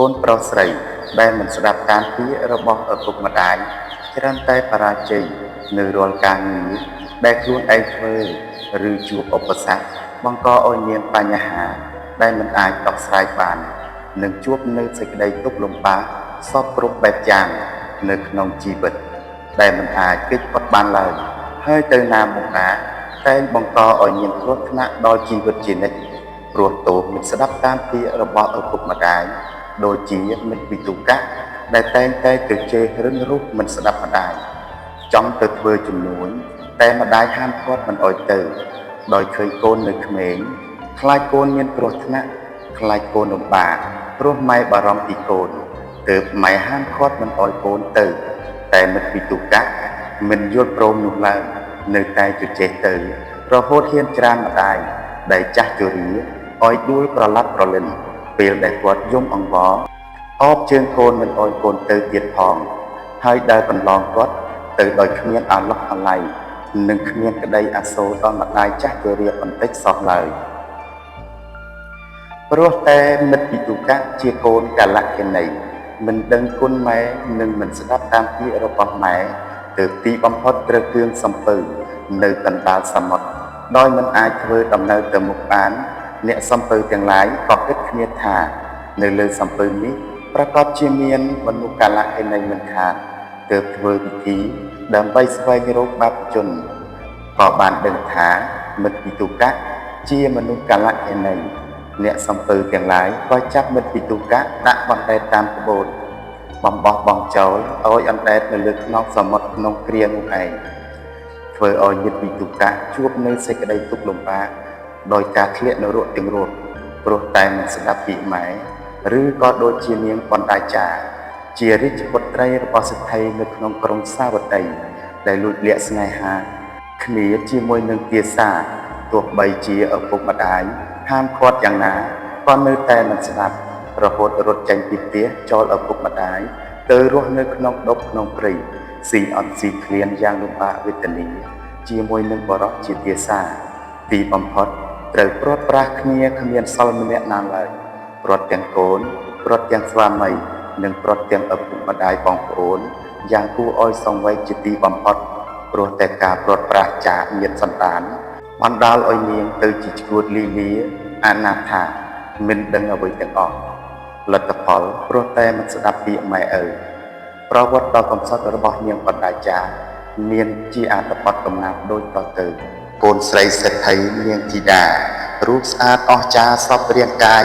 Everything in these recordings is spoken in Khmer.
កូនប្រុសស្រីដែលមិនស្ដាប់តាមពាក្យរបស់ឪពុកម្ដាយច្រើនតែបរាជ័យនៅរាល់ការងារដែលខ្លួនឯងធ្វើឬជួបឧបសគ្គបង្កឲ្យមានបញ្ហាដែលមិនអាចដោះស្រាយបាននិងជួបនៅសេចក្តីទុក្ខលំបាកសពគ្រប់បែបយ៉ាងនៅក្នុងជីវិតដែលមិនអាចគេចផុតបានឡើយហើយទៅណាមកណាតែងបង្កឲ្យមានគ្រោះថ្នាក់ដល់ជីវិតជានិច្ចព្រោះតូចមិនស្ដាប់តាមពាក្យរបស់ឪពុកម្ដាយដូចជាមិត្តវិទូកៈដែលតែងតែទៅជេររឹងរូសមិនស្ដាប់ម្ដាយចង់ទៅធ្វើជំនួញតែម្ដាយហាមឃាត់មិនអោយទៅដោយឃើញកូននៅក្មេងខ្លាចកូនមានគ្រោះថ្នាក់ខ្លាចកូនលំបាកព្រោះម៉ែបារម្ភពីកូនទើបម៉ែហាមឃាត់មិនអោយកូនទៅតែមិត្តវិទូកៈមិនយល់ព្រមនោះឡើយនៅតែជជែកទៅរហូតហ៊ានច្រានម្ដាយដែលចាស់ជរាឲ្យដួលប្រឡាប់ប្រលិនពេលដែលគាត់យំអង្វរអបជើងកូនមិនអោយកូនទៅទៀតផងហើយដែលបន្លងគាត់ទៅដោយគ្មានអាឡោះអាល័យនិងគ្មានក្តីអាសូរដល់ម្ដាយចាស់ជរាបន្តិចសោះឡើយព្រោះតែមិត្តវិទូកៈជាកូនកាលកិណីមិនដឹងគុណម៉ែនិងមិនស្ដាប់តាមពាក្យរបស់ម៉ែទើបទីបំផុតត្រូវគ្រឿងសំពៅនៅកណ្ដាលសមុទ្រដោយមិនអាចធ្វើដំណើរទៅមុខបានអ្នកសំពៅទាំងឡាយក៏គិតគ្នាថានៅលើសំពៅនេះប្រកបជាមានមនុស្សកាលកិណីមិនខាតទើបធ្វើពិធីដើម្បីស្វែងរកបាបជនក៏បានដឹងថាមិត្តវិទូកៈជាមនុស្សកាលកិណីអ្នកសំពៅទាំងឡាយក៏ចាប់មិត្តវិទូកៈដាក់បណ្ដែតតាមក្បូនបំបោះបងចោលឲ្យអណ្ដែតនៅលើខ្នងសមុទ្រក្នុងគ្រានោះឯងធ្វើឲ្យមិត្តវិទូកៈជួបនៅសេចក្តីទុក្ខលំបាកដោយការធ្លាក់នរកទាំងរត់ព្រោះតែមិនស្ដាប់ពាក្យម៉ែឬក៏ដូចជានាងបណ្ដាចាជារាជបុត្រីរបស់សិទ្ធិនៅក្នុងក្រុងសាវតីដែលលួចលាក់ស្នេហាគ្នាជាមួយនឹងទាសាទោះបីជាឪពុកម្ដាយហាមឃាត់យ៉ាងណាក៏នៅតែមិនស្ដាប់រហូតរត់ចេញពីផ្ទះចូលឪពុកម្ដាយទៅរស់នៅក្នុងដុកក្នុងព្រៃស៊ីអត់ស៊ីឃ្លានយ៉ាងលំបាកវេទនាជាមួយនឹងបរិសុទ្ធជាទាសាទីបំផុតត្រូវព្រាត់ប្រាសគ្នាគ្មានសល់ម្នាក់ណាឡើយព្រាត់ទាំងកូនព្រាត់ទាំងស្វាមីនិងព្រាត់ទាំងឪពុកម្ដាយបងប្អូនយ៉ាងគួរឲ្យសង្វេគជាទីបំផុតព្រោះតែការព្រាត់ប្រាសចាកញាតិសន្តានបណ្ដាលឲ្យនាងទៅជាឈួតលីលាអនាថាមិនដឹងអ្វីទាំងអស់លទ្ធផលព្រោះតែមិនស្ដាប់ពាក្យម៉ែឪប្រវត្តិដ៏កំសត់របស់នាងបណ្ដាចាមានជាអត្ថបទកំណាព្យដូចតទៅកូនស្រីសេដ្ឋីនាងធីតារូបស្អាតអស្ចារ្យសពរាងកាយ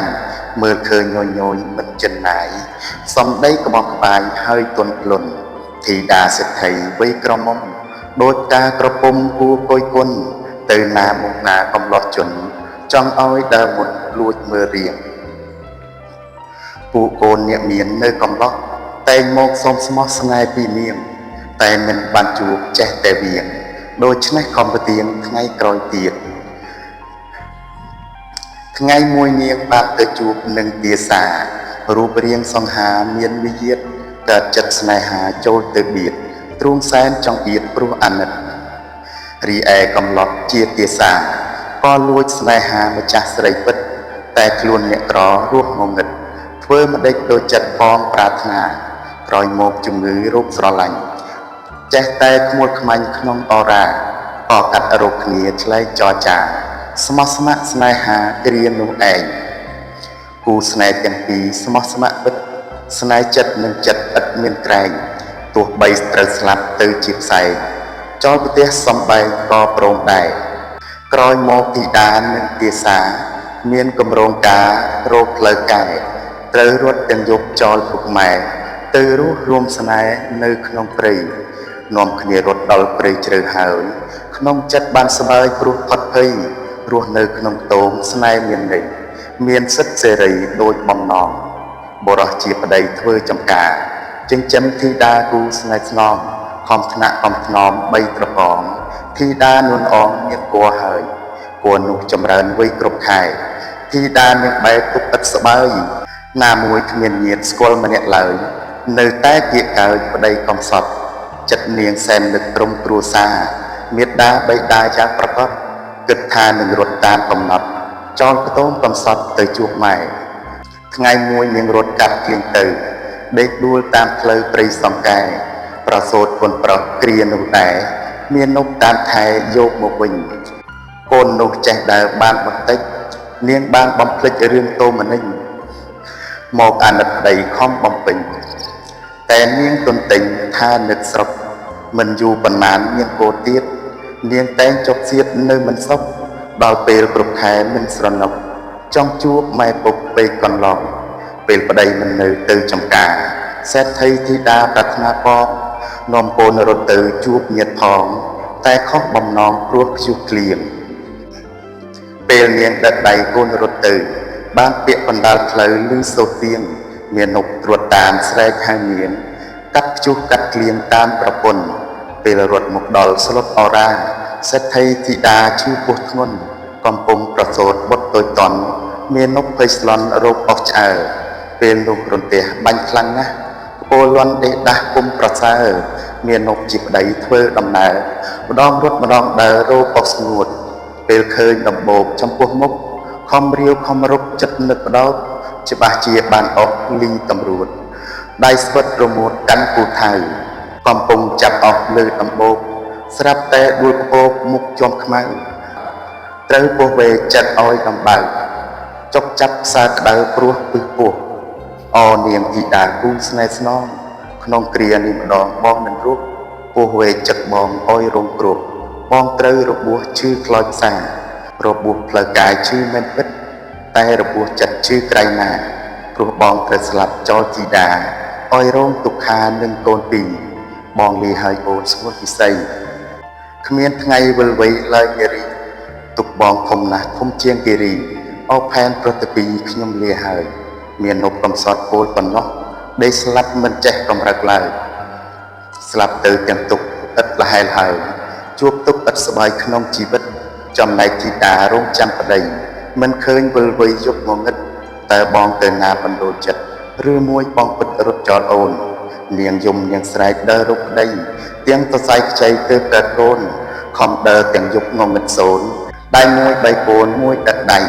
មើលឃើញញយញមិនចិនណាយសំដីក្បោះក្បាយហើយទន់ភ្លន់ធីតាសេដ្ឋីវ័យក្រមុំដូចការក្រពុំគួរគយគុណទៅណាមកណាកំឡោះជន់ចង់ឲ្យដើរមុតលួចមើលរៀងពួកកូនអ្នកមាននៅកំឡោះតែងមកសុំស្មោះស្នេហ៍ពីនាងតែមិនបានជួបចេះតែវៀងដូច្នេះខំប្រទៀងថ្ងៃក្រោយទៀតថ្ងៃមួយនាងបានទៅជួបនឹងទាសារូបរាងសង្ហាមានវិយាតកើតចិត្តស្នេហាចូលទៅបៀតទ្រូងសែនចង់បៀតព្រោះអាណិតរីឯកំឡោះជាទាសាក៏លួចស្នេហាម្ចាស់ស្រីពិតតែខ្លួនអ្នកក្ររស់ងងឹតធ្វើម្ដេចដូចចិត្តផងប្រាថ្នាក្រោយមកជំងឺរោគស្រឡាញ់ចេះតែខ្មួលខ្មាញ់ក្នុងអរាក៏កាត់រោគគ្នាឆ្លែកចរចាស្មោះស្ម័គ្រស្នេហាគ្រានោះឯងគូស្នេហ៍ទាំងពីរស្មោះស្ម័គ្រពិតស្នេហ៍ចិត្តនឹងចិត្តឥតមានក្រែងទោះបីត្រូវស្លាប់ទៅជាផ្សែងចោលប្រទេសសំបែងក៏ព្រមដែរក្រោយមកធីតានិងទាសាមានគម្រោងការរកផ្លូវកែត្រូវរត់ទាំងយប់ចោលពុកម៉ែទៅរស់រួមស្នេហ៍នៅក្នុងព្រៃនាំគ្នារត់ដល់ព្រៃជ្រៅហើយក្នុងចិត្តបានស្បើយព្រោះផុតភ័យរស់នៅក្នុងតោងស្នេហ៍មានន័យមានសិទ្ធិសេរីដូចបំណងបរោះជាប្តីធ្វើចំការចិញ្ចឹមធីតាគូស្នេហ៍ស្នំខំថ្នាក់ខំថ្នមបីត្រកងធីតានួនអងមានគួរហើយគួរនោះចម្រើនវ័យគ្រប់ខែធីតាមានបែបទុកឥតស្បើយណាមួយគ្មានញាតិស្គាល់ម្នាក់ឡើយនៅតែគៀកកើយប្តីកំសត់ចិត្តនាងសែននឹកត្រង់គ្រួសារមេត្តាបិតាយ៉ាងប្រកបគិតថានឹងរត់តាមកំណត់ចោលខ្ទមកំសត់ទៅជួបម៉ែ ថ្ងៃមួយនាងរត់កាត់គៀងទៅដេកដួលតាមផ្លូវព្រៃសង្កែប្រសូតកូនប្រុសគ្រានោះដែរមាននប់តាមថែយកមកវិញកូននោះចេះដើរបានបន្តិចនាងបានបំភ្លេចរឿងតូមនិញមកអាណិតប្តីខំបំពេញតែនាងទន្ទិញថានឹកស្រុកមិនយូរប៉ុន្មានមានគោទៀតនាងតែងចុកសៀតនៅមិនសុខដល់ពេលគ្រប់ខែមិនស្រណុកចង់ជួបម៉ែពុកពេកកន្លងពេលប្តីមិននៅទៅចំការសេដ្ឋីធីតាប្រាថ្នាផងនាំកូនរត់ទៅជួបញាតិផងតែខុសបំណងព្រោះខ្ជុះក្លៀងពេលនាងដឹកដៃកូនរត់ទៅបានពាក់បណ្ដាលផ្លូវឮសូរទៀងមាននប់ត្រួតតាមស្រែកហៅនាងកាត់ខ្ជុះកាត់ក្លៀងតាមប្រពន្ធពេលរត់មកដល់ស្លុតអរ៉ាសេដ្ឋីធីតាឈឺពោះធ្ងន់កំពុងប្រសូតបុត្រតូចតន់មាននប់ភ័យស្លន់រោគអស់ឆ្អើរពេលនោះរន្ទះបាញ់ខ្លាំងណាស់ពលលន់ដេកដាស់គុំប្រសើរមាននប់ជាប្តីធ្វើដំណើរម្ដងរត់ម្ដងដើររោគអស់ស្ងួតពេលឃើញដំបូកចំពោះមុខខំរាវខំរុកចិត្តនឹកបដោតច្បាស់ជាបានអស់លីតម្រួតដៃស្វិតរមួតកាន់ពូថៅកំពុងចាប់អស់លើដំបូកស្រាប់តែដួលក្បោកមុខជាប់ខ្មៅត្រូវពោះវេចិត្តឲ្យដំបៅចុកចាប់ខ្សែក្តៅព្រោះពឹសពោះអនាងធីតាគូស្នេហ៍ស្នងក្នុងគ្រានេះម្ដងបងមិនរស់ពោះវេចិត្តបងឲ្យរងគ្រោះបងត្រូវរបួសឈឺខ្លោចផ្សារបួសផ្លូវកាយឈឺមិនពិតតែរបួសចិត្តឈឺក្រៃណាព្រោះបងត្រូវស្លាប់ចោលធីតាឲ្យរងទុក្ខានឹងកូនពីរបងលីហើយអូនស្ងួតពិសីគ្មានថ្ងៃវិលវៃឡើយនារីទុកបងធំណាស់ធំជាងគិរីអោផែនប្រតិពីខ្ញុំលាហើយមាននប់កំសត់ពោលប៉ុណ្ណោះដេកស្លាប់មិនចេះកម្រើកឡើយស្លាប់ទៅទាំងទុកឥតលហែលហើយជួបទុកឥតស្បាយក្នុងជីវិតចំណែកធីតារងចាំប្តីមិនឃើញវិលវៃយប់ងងឹតតើបងទៅណាបណ្ដូលចិត្តឬមួយបងពិតរត់ចោលអូននាងយំនាងស្រែកដើររុកប្តីទាំងសរសៃខ្ចីទៅកើតកូនខំដើរទាំងយប់ងងឹតសូនដៃមួយដៃកូនមួយដឹកដៃ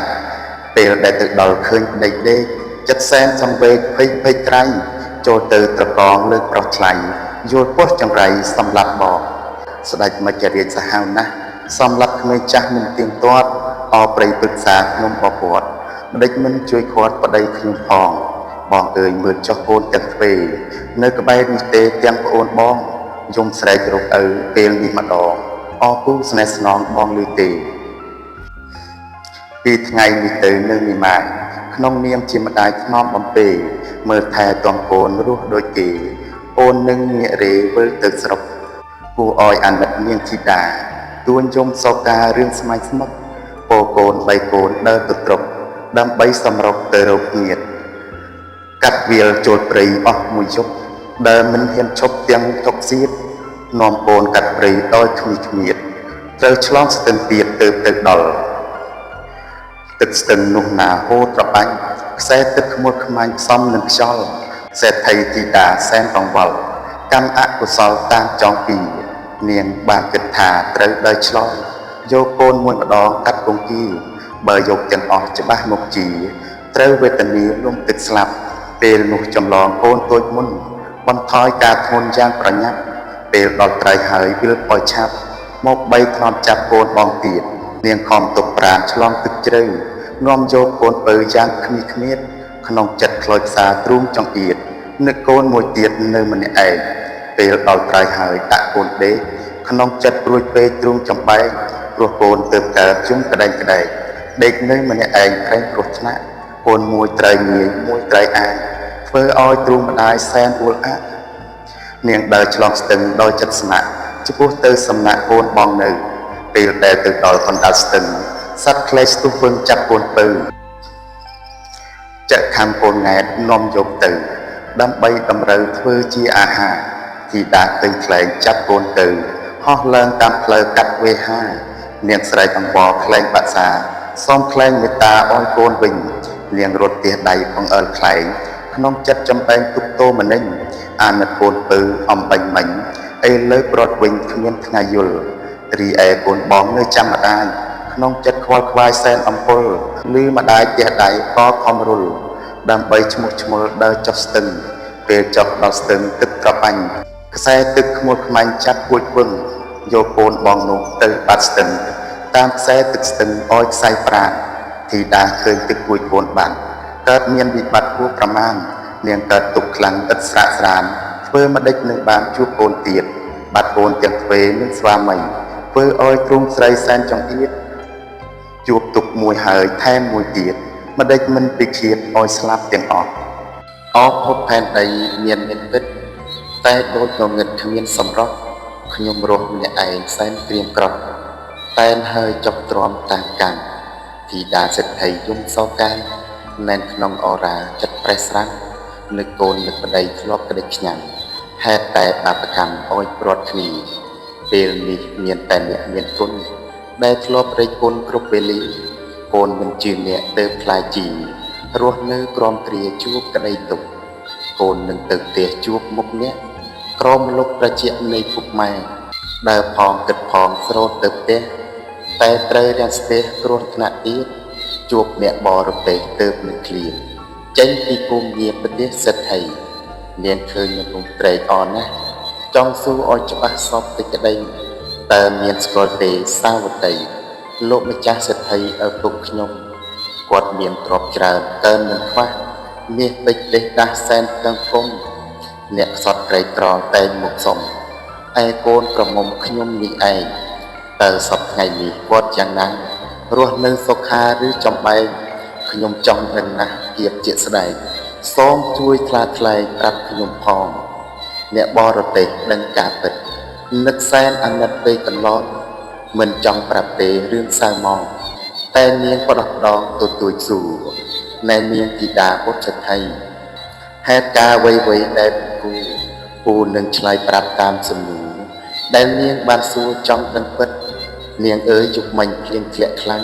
ពេលដែលទៅដល់ឃើញប្តីដេកចិត្តសែនសង្វេគភ័យភ័យក្រៃចូលទៅត្រកងលើប្រុសថ្លៃយល់ពោះចង្រៃសម្លាប់បងស្ដេចមច្ចរាជសាហាវណាស់សម្លាប់ក្មេងចាស់មិនទៀងទាត់អប្រៃពឹក្សាខ្ញុំបពតម្ដេចមិនជួយគាត់ប្តីខ្ញុំផងបងអើយមើលចុះកូនទាំងទ្វេនៅក្បែរនេះទេទាំងប្អូនបងយំស្រែករកឪពេលនេះម្ដងអគូស្នេហ៍ស្នងបងលឺទេពីថ្ងៃនេះទៅនៅមីម៉ាយក្នុងនាមជាម្ដាយថ្នមបំពេមើលថែទាំកូនរស់ដូចគេអូននឹងងាករេវិលទៅស្រុកគួរឲ្យអាណិតនាងធីតាទួញយំសោការឿងស្មៃស្មឹកពោកូនបីកូនដើរទៅត្រប់ដើម្បីសម្រុកទៅរកញាតកាត់វាលចូលព្រៃអស់មួយយប់ដើរមិនហ៊ានឈប់ទាំងទុកសៀតនាំកូនកាត់ព្រៃដោយគ្មានគ្មៀតត្រូវឆ្លងស្ទឹងទៀតទៅដល់ទឹកស្ទឹងនោះណាហូរត្របាញ់ខ្សែទឹកខ្មុតខ្មាញ់ផ្សំនឹងខ្យល់សេដ្ឋីធីតាសែនកង្វល់កម្មអកុសលតាមចង់ពីនាងបានគិតថាត្រូវដោយឆ្លងយកកូនមួយម្ដងកាត់គង្គាបើយកទាំងអស់ច្បាស់មកជាត្រូវវេទនាលំទឹកស្លាប់ពេលនោះចម្លងកូនតូចមុនបន្ថយការធ្ងន់យ៉ាងប្រញាប់ពេលដល់ត្រៃហើយវិលឲ្យឆាប់មកបីថ្នមចាប់កូនបងទៀតនាងខំទប់ប្រាណឆ្លងទឹកជ្រៅនាំយកកូនបើយ៉ាងគ្មានគ្មៀតក្នុងចិត្តខ្លោចផ្សាទ្រូងចង្អៀតនឹកកូនមួយទៀតនៅម្នាក់ឯងពេលដល់ត្រៃហើយដាក់កូនដេកក្នុងចិត្តព្រួយពេកទ្រូងចំបែកព្រោះកូនទើបកើតជុំក្តែងក្តែកដេកនៅម្នាក់ឯងក្រែងគ្រោះថ្នាក់កូនមួយត្រៃងាយមួយត្រៃអាយធ្វើឲ្យទ្រូងម្ដាយសែនអួលអាក់នាងដើរឆ្លងស្ទឹងដោយចិត្តស្នាក់ចំពោះទៅសំណាក់កូនបងនៅពេលដែលទៅដល់កណ្ដាលស្ទឹងសត្វក្លេស្ទុះវឹងចាប់កូនពៅចាក់ខំកូនង៉ែតនាំយកទៅដើម្បីតម្រូវធ្វើជាអាហារធីតាពេញខ្លែងចាប់កូនទៅហោះឡើងតាមផ្លូវកាត់វេហានាងស្រែកអង្វរខ្លែងបាក់សាសូមខ្លែងមេត្តាឲ្យកូនវិញនាងរត់ទះដៃបង្អើលខ្លែងក្នុងចិត្តចំបែងទុកតោម្នេញអាណិតកូនពៅអំបាញ់មិញឥឡូវប្រត់វិញគ្មានថ្ងៃយល់រីឯកូនបងនៅចាំម្ដាយក្នុងចិត្តខ្វល់ខ្វាយសែនអំពុលឮម្ដាយទះដៃក៏ខំរុល ដើម្បីឈ្មោះឈ្មោលដើរចុះស្ទឹងពេលចុះដល់ស្ទឹងទឹកត្របាញ់ខ្សែទឹកខ្មុលខ្មាញ់ចាប់ពួចវឹងយកកូនបងនោះទៅបាត់ស្ទឹងតាមខ្សែទឹកស្ទឹងអោយខ្សែប្រាណធីតាឃើញទឹកពួចកូនបានកើតមានវិបត្តិគួរប្រមាណនាងកើតទុកខ្លាំងឥតស្រាកស្រានធ្វើមិនដេចនឹងបានជួបកូនទៀតបាត់កូនទាំងទ្វេនឹងស្វាមីធ្វើអោយទ្រង់ស្រីសែនចង្អៀតជួបទុកមួយហើយថែមមួយទៀតមិនដេចមិនពិឃាតអោយស្លាប់ទាំងអស់អស់ភពផែនដីមានពិតតែដូចងងឹតគ្មានសម្រស់ខ្ញុំរស់ម្នាក់ឯងសែនក្រៀមក្រោះតែនហើយចុះទ្រាំតាមកាំងធីតាសេដ្ឋីយំសោកានណែនក្នុងអរាចិត្តប្រេះស្រាំនឹកកូននឹកប្តីធ្លាប់ក្តីខ្ញាំហេតុតែបាបកម្មអោយព្រាត់គ្នាពេលនេះមានតែអ្នកមានគុណដែលធ្លាប់រែកគុណគ្រប់វេលាកូនមិនជឿអ្នកទៅខ្លាយជីរស់នៅក្រំគ្រាជួបក្តីទុក្ខកូននឹងទៅផ្ទះជួបមុខអ្នកក្រមលុកត្រជាក់នៃពុកម៉ែដើរផងគិតផងស្រោតទៅផ្ទះតែត្រូវរាំងស្ទះគ្រោះថ្នាក់ទៀតជួបអ្នកបរទេសទៅនឹងឃ្លាចេញពីភូមិញាប្រទេសសេដ្ឋីនាងឃើញមនុស្សត្រេកអរណាស់ចង់សួរឲ្យច្បាស់សពតិចក្តីតើមានស្គាល់ទេសាវតីលោកម្ចាស់សេដ្ឋីឪពុកខ្ញុំគាត់មានទ្រព្យច្រើនកើនមិនខ្វះមាសពេជ្រទេសដាស់សែនទាំងគុំអ្នកខ្សត់ក្រីក្រតែងមកសុំឯកូនក្រមុំខ្ញុំនេះឯងតើសពថ្ងៃនេះគាត់យ៉ាងណារស់នៅសុខាឬចំបែងខ្ញុំចង់ដឹងណាស់ភាពជាស្ដែងសូមជួយថ្លាថ្លែងប្រាប់ខ្ញុំផងអ្នកបរទេសដឹងការពិតនឹកសែនអាណិតពេកកន្លងមិនចង់ប្រាប់ទេរឿងសៅមកតែនាងផ្ដោះដងទួយសួរណែនាងធីតាពុទ្ធថៃហេតុការអ្វីៗដែលពូនឹងឆ្លើយប្រាប់តាមសំណួរដែលនាងបានសួរចង់ដឹងពិតនាងអើយជុំមិញភ្លៀងធ្លាក់ខ្លាំង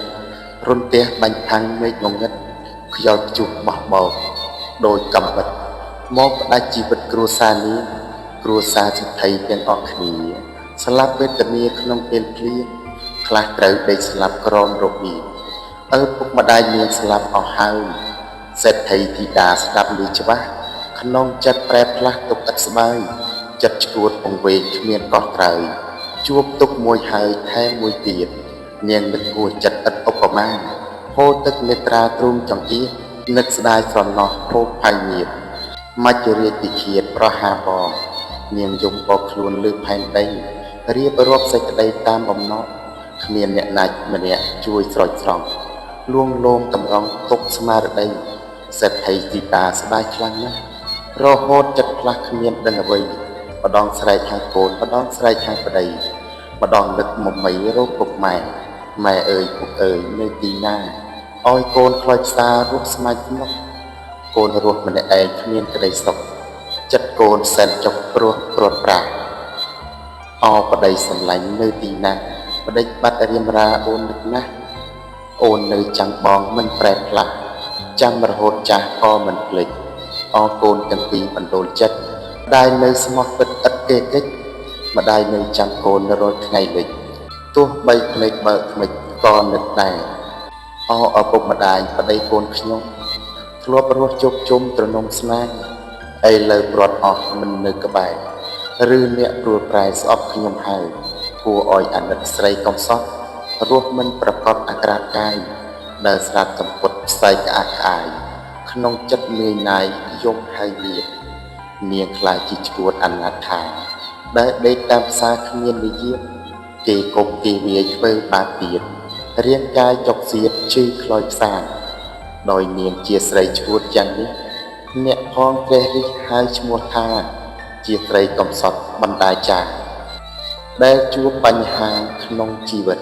រុនផ្ទះបាញ់ផាំងមេឃងងឹតខ្យល់ព្យុះបោះបោកដោយកំបិតមកផ្ដាច់ជីវិតគ្រួសារនេះគ្រួសារសិទ្ធិទាំងអស់គ្នាស្លាប់វេទនាក្នុងពេលភ្លៀងខ្លះត្រូវដេកស្លាប់ក្រោមរបៀងឪពុកម្ដាយនាងស្លាប់អស់ហើយសេដ្ឋីធីតាស្ដាប់ឮច្បាស់ក្នុងចិត្តប្រែផ្លាស់ទុកឥតស្បើយចិត្តឈួតពង្វេងគ្មានកោះត្រើយជួបទុកមួយហើយថែមមួយទៀតនាងនឹកគួរចិត្តឥតឧបមាហូរទឹកមេត្រាទ្រូងចង្អៀតនឹកស្ដាយស្រណោះភោគផៃញៀតមច្ចរាជពិឃាតប្រហាបងនាងយំបោកខ្លួនលើផែនដីរៀបរាប់សេចក្តីតាមបំណងគ្មានអ្នកណាច់ម្នាក់ជួយស្រោចស្រង់លួងលោមតម្រង់ទុកស្មារតីសេដ្ឋីទីតាស្ដាយខ្លាំងណាស់រហូតចិត្តផ្លាស់គ្មានដឹងអ្វីម្ដងស្រែកហៅកូនម្ដងស្រែកហៅប្តីម្ដងនឹកមុំមីរោគពុកម៉ែម៉ែអើយពុកអើយនៅទីណាឲ្យកូនខ្លោចផ្សារស់ស្មាច់នោះកូនរស់ម្នាក់ឯងគ្មានក្តីសុខចិត្តកូនសែនចុកព្រោះព្រាត់ប្រាសអោប្តីសម្លាញ់នៅទីណាប្តីបាត់រៀមរាអូននឹកណាស់អូននៅចាំបងមិនប្រែផ្លាស់ចាំរហូតចាស់ក៏មិនភ្លេចអរកូនទាំងពីរបណ្ដូលចិត្តម្ដាយនៅស្មោះពិតឥតគេកិច្ចម្ដាយនៅចាំកូនរាល់ថ្ងៃលិចទោះបីភ្នែកបើកថ្មិចក៏នឹកដែរអរឪពុកម្ដាយប្តីកូនខ្ញុំធ្លាប់រស់ជោគជុំត្រនំស្នេហ៍ឥឡូវព្រាត់អស់មិននៅក្បែរឬអ្នកព្រួលប្រែស្អប់ខ្ញុំហើយគួរឲ្យអាណិតស្រីកំសត់រស់មិនប្រកបអាក្រាតកាយដែលស្រាប់សម្ពុតផ្សែកក្អាកក្អាយក្នុងចិត្តនឿយណាយយំហើយលៀបនាងខ្លាចជាឈួតអនាថាដែលដេកតាមផ្សារគ្មាននិយាយគេគប់គេវាយធ្វើបាបទៀតរាងកាយចុកសៀតជឿខ្លោចផ្សាដោយនាងជាស្រីឈួតយ៉ាងនេះអ្នកផងព្រះរិះហៅឈ្មោះថាជាស្រីកំសត់បណ្ដាចាដែលជួបបញ្ហាក្នុងជីវិត